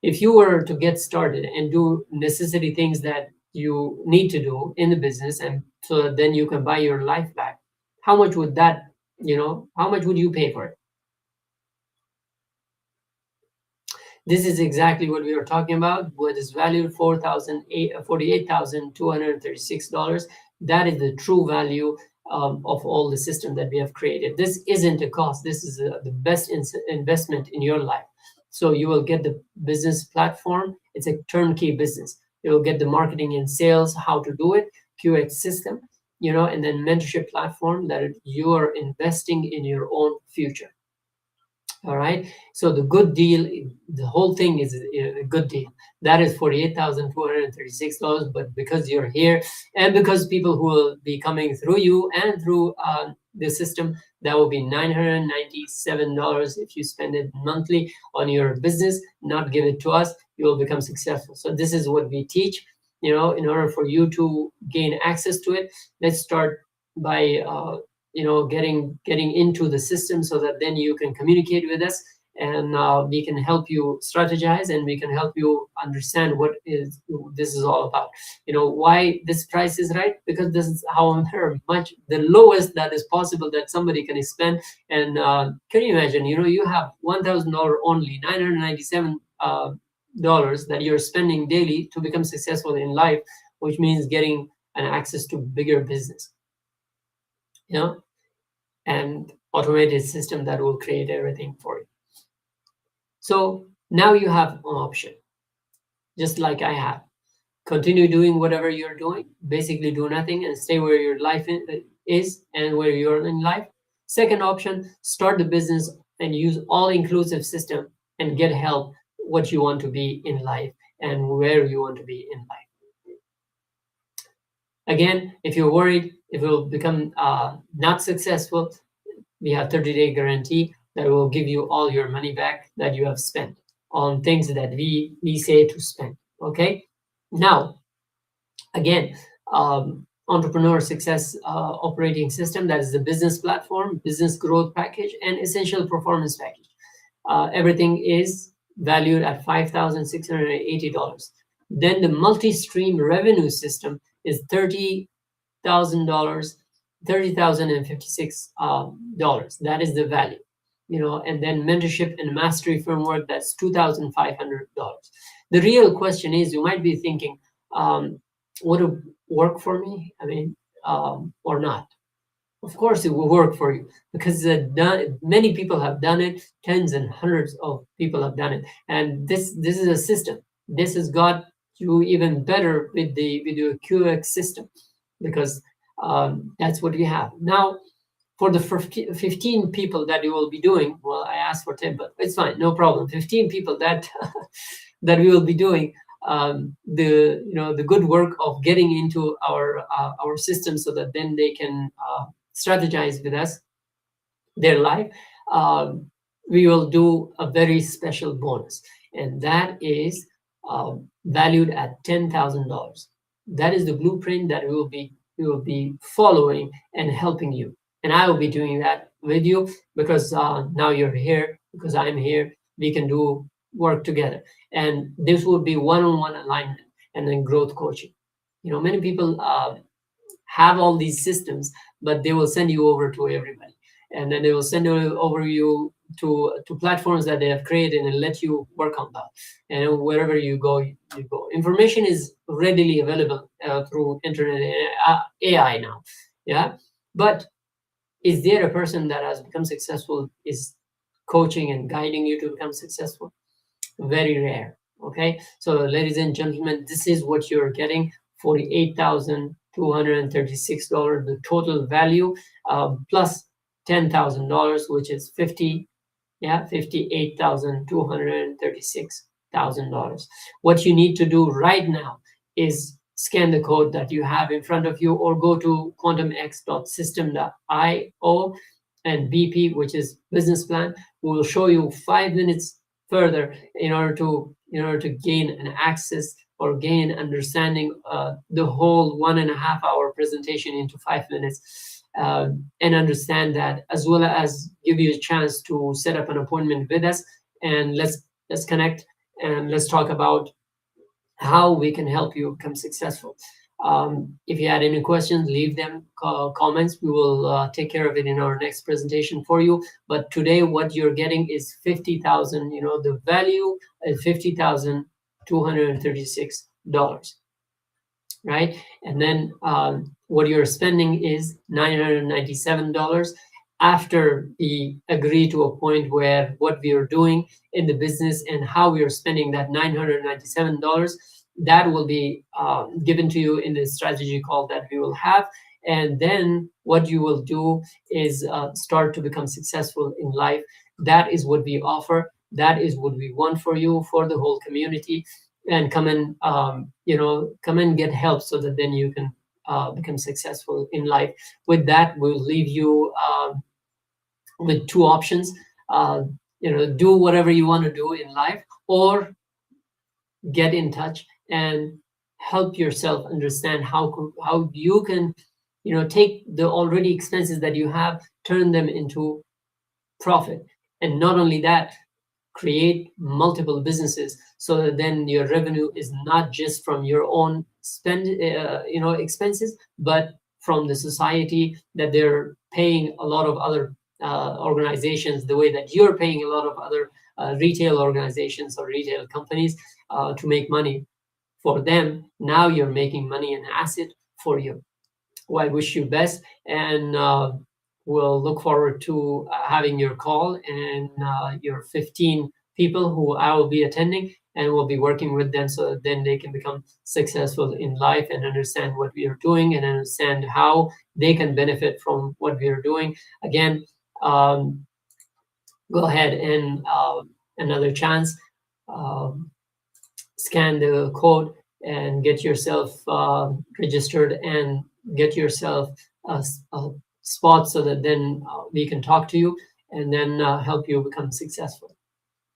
if you were to get started and do necessary things that you need to do in the business, and so that then you can buy your life back? How much would that, how much would you pay for it? This is exactly what we were talking about. What is valued $48,236. That is the true value of all the system that we have created. This isn't a cost. This is the best investment in your life. So you will get the business platform. It's a turnkey business. You'll get the marketing and sales, how to do it, QX system, and then mentorship platform that you are investing in your own future. All right. So the good deal, the whole thing is a good deal. That is $48,236. But because you're here and because people who will be coming through you and through the system, that will be $997 if you spend it monthly on your business, not give it to us, you will become successful. So this is what we teach, in order for you to gain access to it. Let's start by getting into the system so that then you can communicate with us, and we can help you strategize, and we can help you understand what this is all about. Why this price is right, because this is how much the lowest that is possible that somebody can spend. And can you imagine, you have $1,000 only, $997 that you're spending daily to become successful in life, which means getting an access to bigger business, and automated system that will create everything for you. So now you have an option, just like I have. Continue doing whatever you're doing, basically do nothing and stay where your life is and where you're in life. Second option, start the business and use all-inclusive system and get help what you want to be in life and where you want to be in life. Again, if you're worried if it will become not successful, we have 30-day guarantee that will give you all your money back that you have spent on things that we say to spend. Okay. Now, again, entrepreneur success operating system, that is the business platform, business growth package, and essential performance package. Everything is valued at $5,680. Then the multi-stream revenue system is $30,056. That is the value, and then mentorship and mastery framework, that's $2,500. The real question is, you might be thinking, would it work for me? I mean, or not? of course it will work for you, because many people have done it. Tens and hundreds of people have done it, and this is a system. This has got you even better with the QX system, because that's what we have now. For the 15 people that you will be doing, well, I asked for 10, but it's fine, no problem. 15 people that that we will be doing the good work of getting into our system, so that then they can strategize with us their life. um, we will do a very special bonus, and that is valued at $10,000. That is the blueprint that we will be following and helping you, and I will be doing that with you, because now you're here, because I'm here. We can do work together, and this will be one-on-one alignment, and then growth coaching. Many people have all these systems, but they will send you over to everybody, and then they will send over you to platforms that they have created and let you work on that. And wherever you go, you go. Information is readily available through internet and AI now. Yeah, but is there a person that has become successful, is coaching and guiding you to become successful? Very rare. Okay, so ladies and gentlemen, this is what you're getting: $48,236, the total value, plus $10,000, which is 50. Yeah, $58,236. What you need to do right now is scan the code that you have in front of you, or go to quantumx.system.io, and BP, which is business plan, will show you 5 minutes further in order to gain an access or gain understanding the whole 1.5 hour presentation into 5 minutes, and understand that, as well as give you a chance to set up an appointment with us, and let's connect, and let's talk about how we can help you become successful. If you had any questions, leave them comments. We will take care of it in our next presentation for you. But today, what you're getting is 50,000. The value is $50,236, right? And then what you're spending is $997, after we agree to a point where what we are doing in the business and how we are spending that $997, that will be given to you in the strategy call that we will have. And then what you will do is start to become successful in life. That is what we offer. That is what we want for you, for the whole community. And come and come and get help, so that then you can become successful in life. With that, we'll leave you with two options. Do whatever you want to do in life, or get in touch and help yourself understand how you can take the already expenses that you have, turn them into profit. And not only that, create multiple businesses, so that then your revenue is not just from your own expenses, but from the society, that they're paying a lot of other organizations, the way that you're paying a lot of other retail organizations or retail companies to make money for them. Now you're making money, an asset for you. Well, I wish you best, and we'll look forward to having your call, and your 15 people who I will be attending, and we'll be working with them, so that then they can become successful in life and understand what we are doing, and understand how they can benefit from what we are doing. Again, go ahead and another chance, scan the code and get yourself registered, and get yourself a spot, so that then we can talk to you, and then help you become successful.